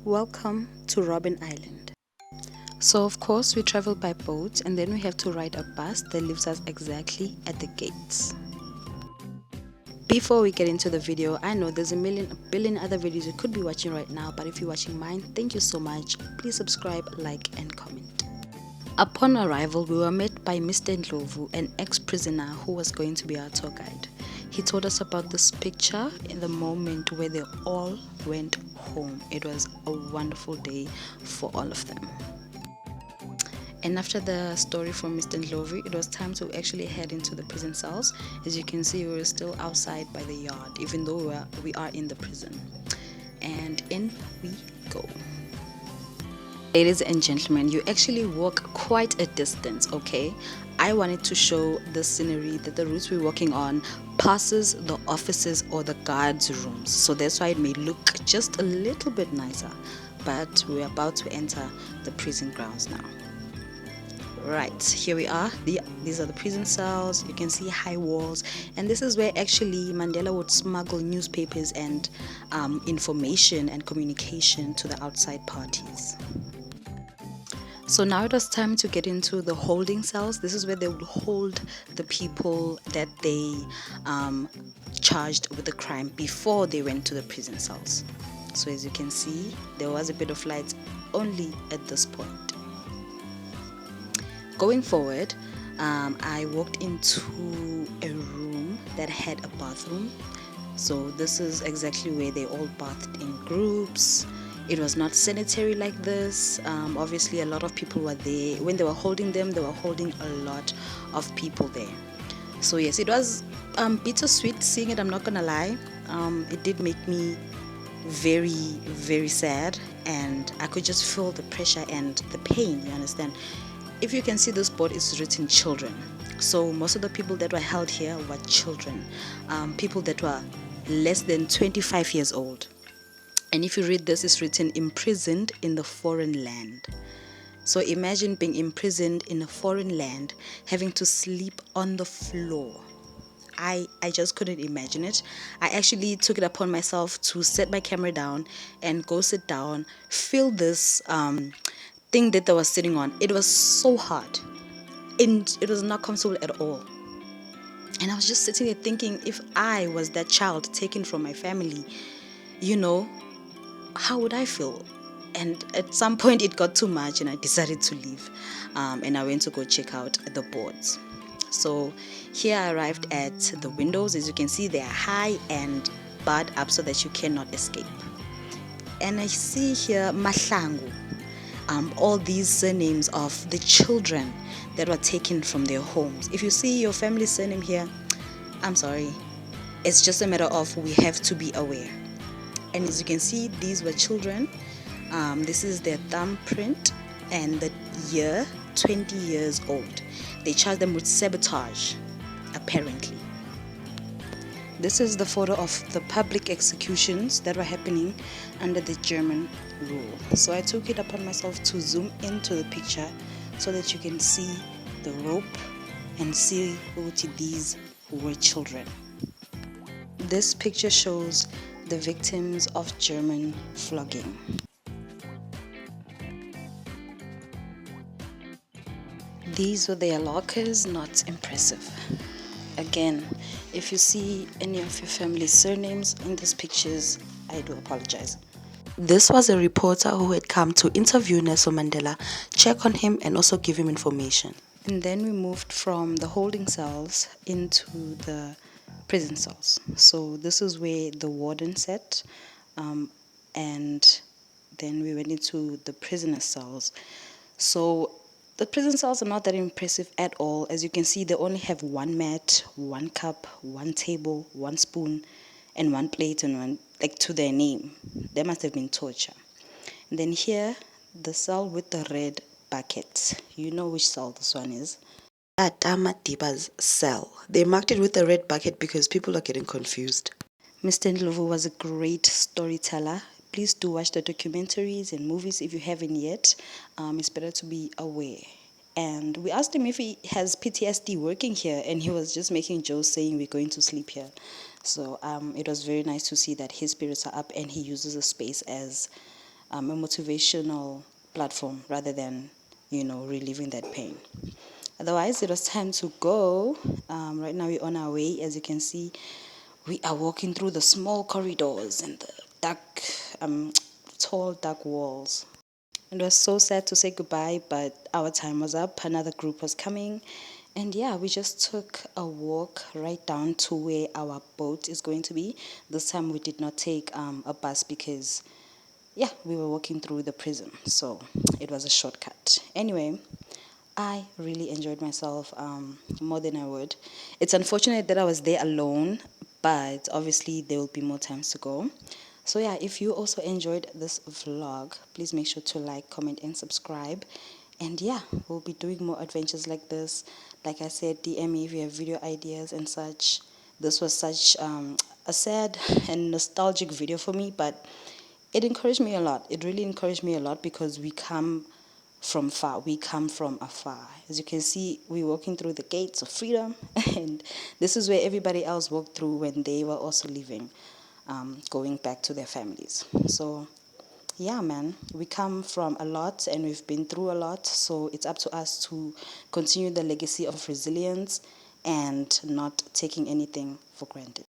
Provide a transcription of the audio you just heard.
Welcome to Robben Island. So of course we travel by boat and then we have to ride a bus that leaves us exactly at the gates. Before we get into the video, I know there's a billion other videos you could be watching right now, but if you're watching mine, thank you so much. Please subscribe, like and comment. Upon arrival, we were met by Mr. Ndlovu, an ex-prisoner who was going to be our tour guide. He told us about this picture in the moment where they all went home. It was a wonderful day for all of them. And after the story from Mr. Ndlovu, it was time to actually head into the prison cells. As you can see, we were still outside by the yard, even though we are in the prison. And in we go. Ladies and gentlemen, you actually walk quite a distance, okay? I wanted to show the scenery that the route we're walking on passes the offices or the guards' rooms. So that's why it may look just a little bit nicer. But we're about to enter the prison grounds now. Right, here we are. These are the prison cells. You can see high walls, and this is where actually Mandela would smuggle newspapers and information and communication to the outside parties. So now it was time to get into the holding cells. This is where they would hold the people that they charged with the crime before they went to the prison cells. So as you can see, there was a bit of light only at this point. Going forward, I walked into a room that had a bathroom. So this is exactly where they all bathed in groups. It was not sanitary like this. Obviously, a lot of people were there. When they were holding them, they were holding a lot of people there. So yes, it was bittersweet seeing it, I'm not gonna lie. It did make me very, very sad, and I could just feel the pressure and the pain, you understand? If you can see, this board is written children. So most of the people that were held here were children, people that were less than 25 years old. And if you read this, it's written imprisoned in the foreign land. So imagine being imprisoned in a foreign land, having to sleep on the floor. I just couldn't imagine it. I actually took it upon myself to set my camera down and go sit down, feel this thing that they were sitting on. It was so hard and it was not comfortable at all. And I was just sitting there thinking, if I was that child taken from my family, how would I feel? And at some point it got too much and I decided to leave, and I went to go check out the boards. So here I arrived at the windows. As you can see, they are high and barred up so that you cannot escape. And I see here Mahlangu, all these surnames of the children that were taken from their homes. If you see your family's surname here, I'm sorry, it's just a matter of we have to be aware. And as you can see, these were children. This is their thumbprint and the year, 20 years old. They charged them with sabotage, apparently. This is the photo of the public executions that were happening under the German rule. So I took it upon myself to zoom into the picture so that you can see the rope and see what these were children. This picture shows the victims of German flogging. These were their lockers, not impressive. Again, if you see any of your family's surnames in these pictures, I do apologize. This was a reporter who had come to interview Nelson Mandela, check on him and also give him information. And then we moved from the holding cells into the prison cells. So this is where the warden sat, and then we went into the prisoner cells. So the prison cells are not that impressive at all. As you can see, they only have one mat, one cup, one table, one spoon, and one plate, and one, like, to their name. There must have been torture. And then here, the cell with the red bucket. You know which cell this one is. Madiba's cell. They marked it with a red bucket because people are getting confused. Mr. Ndlovu was a great storyteller. Please do watch the documentaries and movies if you haven't yet. It's better to be aware. And we asked him if he has PTSD working here, and he was just making jokes saying we're going to sleep here. So it was very nice to see that his spirits are up and he uses the space as a motivational platform rather than, relieving that pain. Otherwise, it was time to go. Right now, we're on our way. As you can see, we are walking through the small corridors and the dark, tall, dark walls. It was so sad to say goodbye, but our time was up. Another group was coming. And yeah, we just took a walk right down to where our boat is going to be. This time we did not take a bus because, yeah, we were walking through the prison. So it was a shortcut. Anyway, I really enjoyed myself more than I would. It's unfortunate that I was there alone, but obviously there will be more times to go. So yeah, if you also enjoyed this vlog, please make sure to like, comment, and subscribe. And yeah, we'll be doing more adventures like this. Like I said, DM me if you have video ideas and such. This was such a sad and nostalgic video for me, but it encouraged me a lot. It really encouraged me a lot because we come from far. We come from afar. As you can see, we're walking through the gates of freedom, and this is where everybody else walked through when they were also leaving, going back to their families. So, yeah, man, we come from a lot and we've been through a lot. So it's up to us to continue the legacy of resilience and not taking anything for granted.